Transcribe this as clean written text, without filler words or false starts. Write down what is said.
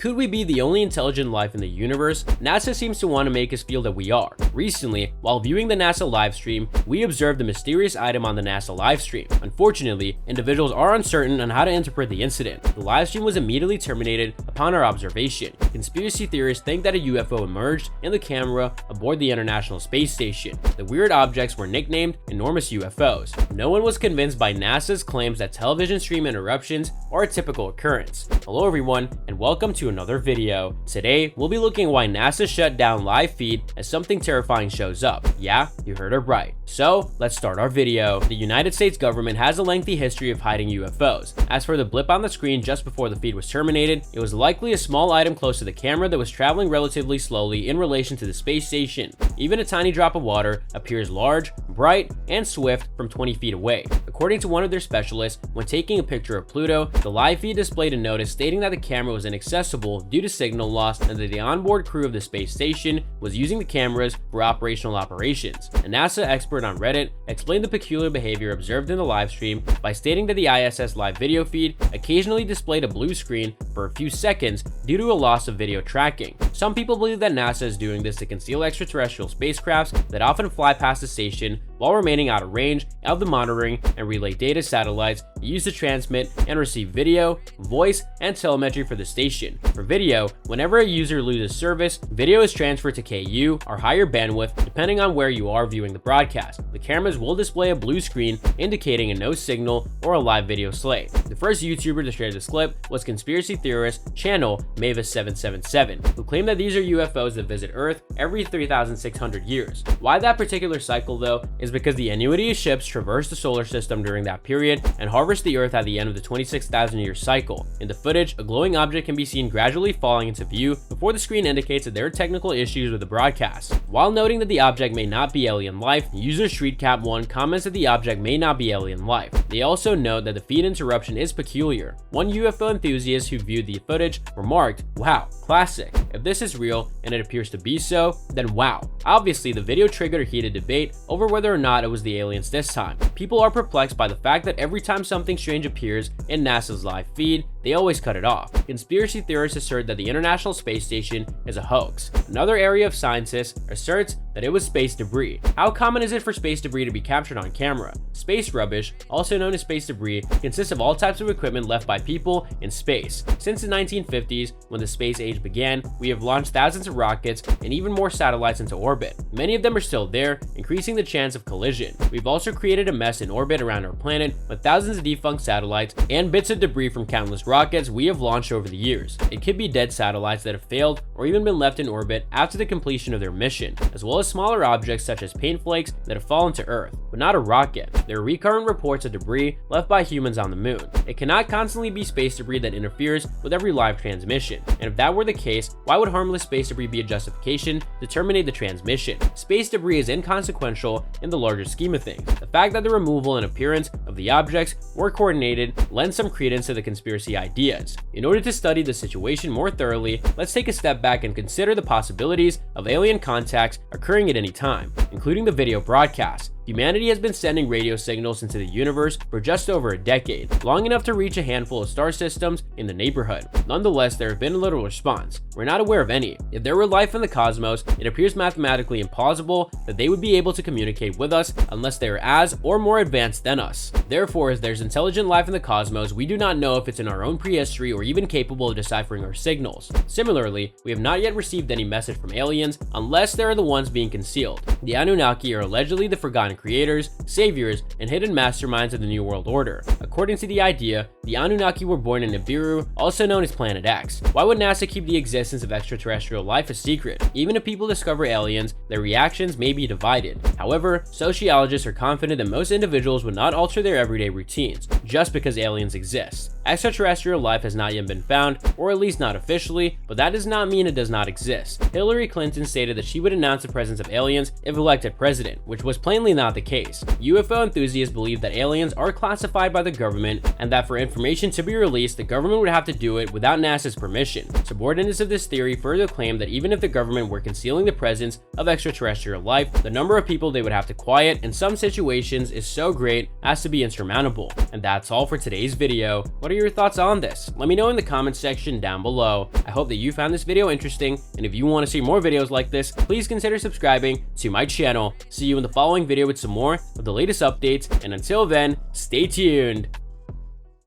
Could we be the only intelligent life in the universe? NASA seems to want to make us feel that we are. Recently, while viewing the NASA livestream, we observed a mysterious item on the NASA livestream. Unfortunately, individuals are uncertain on how to interpret the incident. The livestream was immediately terminated upon our observation. Conspiracy theorists think that a UFO emerged in the camera aboard the International Space Station. The weird objects were nicknamed enormous UFOs. No one was convinced by NASA's claims that television stream interruptions are a typical occurrence. Hello everyone, and welcome to another video. Today, we'll be looking at why NASA shut down live feed as something terrifying shows up. Yeah, you heard it right. So, let's start our video. The United States government has a lengthy history of hiding UFOs. As for the blip on the screen just before the feed was terminated, it was likely a small item close to the camera that was traveling relatively slowly in relation to the space station. Even a tiny drop of water appears large, bright, and swift from 20 feet away. According to one of their specialists, when taking a picture of Pluto, the live feed displayed a notice stating that the camera was inaccessible due to signal loss and that the onboard crew of the space station was using the cameras for operational operations. A NASA expert on Reddit explained the peculiar behavior observed in the live stream by stating that the ISS live video feed occasionally displayed a blue screen for a few seconds due to a loss of video tracking. Some people believe that NASA is doing this to conceal extraterrestrial spacecrafts that often fly past the station while remaining out of range of the monitoring and relay data satellites used to transmit and receive video, voice, and telemetry for the station. For video, whenever a user loses service, video is transferred to KU or higher bandwidth depending on where you are viewing the broadcast. The cameras will display a blue screen indicating a no signal or a live video slate. The first YouTuber to share this clip was conspiracy theorist channel Mavis777, who claimed that these are UFOs that visit Earth every 3,600 years. Why that particular cycle though is because the Ingenuity ships traverse the solar system during that period and harvest the Earth at the end of the 26,000 year cycle. In the footage, a glowing object can be seen gradually falling into view before the screen indicates that there are technical issues with the broadcast. While noting that the object may not be alien life, user StreetCap1 comments that the object may not be alien life. They also note that the feed interruption is peculiar. One UFO enthusiast who viewed the footage remarked, "Wow, classic. If this is real and it appears to be so, then wow." Obviously, the video triggered a heated debate over whether or not it was the aliens this time. People are perplexed by the fact that every time something strange appears in NASA's live feed, they always cut it off. Conspiracy theorists assert that the International Space Station is a hoax. Another area of scientists asserts that it was space debris. How common is it for space debris to be captured on camera? Space rubbish, also known as space debris, consists of all types of equipment left by people in space. Since the 1950s, when the space age began, we have launched thousands of rockets and even more satellites into orbit. Many of them are still there, increasing the chance of collision. We've also created a mess in orbit around our planet with thousands of defunct satellites and bits of debris from countless rockets we have launched over the years. It could be dead satellites that have failed or even been left in orbit after the completion of their mission, as well as smaller objects such as paint flakes that have fallen to Earth, but not a rocket. There are recurrent reports of debris left by humans on the moon. It cannot constantly be space debris that interferes with every live transmission, and if that were the case, why would harmless space debris be a justification to terminate the transmission? Space debris is inconsequential in the larger scheme of things. The fact that the removal and appearance of the objects were coordinated lends some credence to the conspiracy ideas. In order to study the situation more thoroughly, let's take a step back and consider the possibilities of alien contacts occurring at any time, including the video broadcast. Humanity has been sending radio signals into the universe for just over a decade, long enough to reach a handful of star systems in the neighborhood. Nonetheless, there have been little response. We're not aware of any. If there were life in the cosmos, it appears mathematically implausible that they would be able to communicate with us unless they are as or more advanced than us. Therefore, if there's intelligent life in the cosmos, we do not know if it's in our own prehistory or even capable of deciphering our signals. Similarly, we have not yet received any message from aliens unless they are the ones being concealed. The Anunnaki are allegedly the forgotten creators, saviors, and hidden masterminds of the New World Order. According to the idea, the Anunnaki were born in Nibiru, also known as Planet X. Why would NASA keep the existence of extraterrestrial life a secret? Even if people discover aliens, their reactions may be divided. However, sociologists are confident that most individuals would not alter their everyday routines just because aliens exist. Extraterrestrial life has not yet been found, or at least not officially, but that does not mean it does not exist. Hillary Clinton stated that she would announce the presence of aliens if elected president, which was plainly not not the case. UFO enthusiasts believe that aliens are classified by the government and that for information to be released, the government would have to do it without NASA's permission. Subordinates of this theory further claim that even if the government were concealing the presence of extraterrestrial life, the number of people they would have to quiet in some situations is so great as to be insurmountable. And that's all for today's video. What are your thoughts on this? Let me know in the comments section down below. I hope that you found this video interesting, and if you want to see more videos like this, please consider subscribing to my channel. See you in the following video with some more of the latest updates, and until then, stay tuned.